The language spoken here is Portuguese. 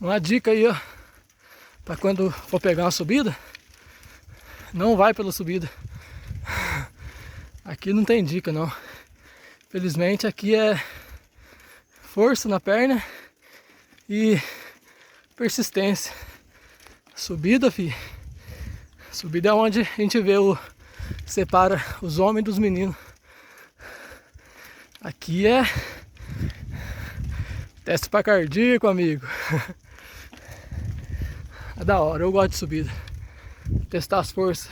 Uma dica aí, ó, para quando for pegar uma subida, não vai pela subida. Aqui não tem dica não. Felizmente aqui é força na perna e persistência. Subida, fi. Subida é onde a gente vê separa os homens dos meninos. Aqui é teste para cardíaco, amigo. É da hora, eu gosto de subida. Testar as forças.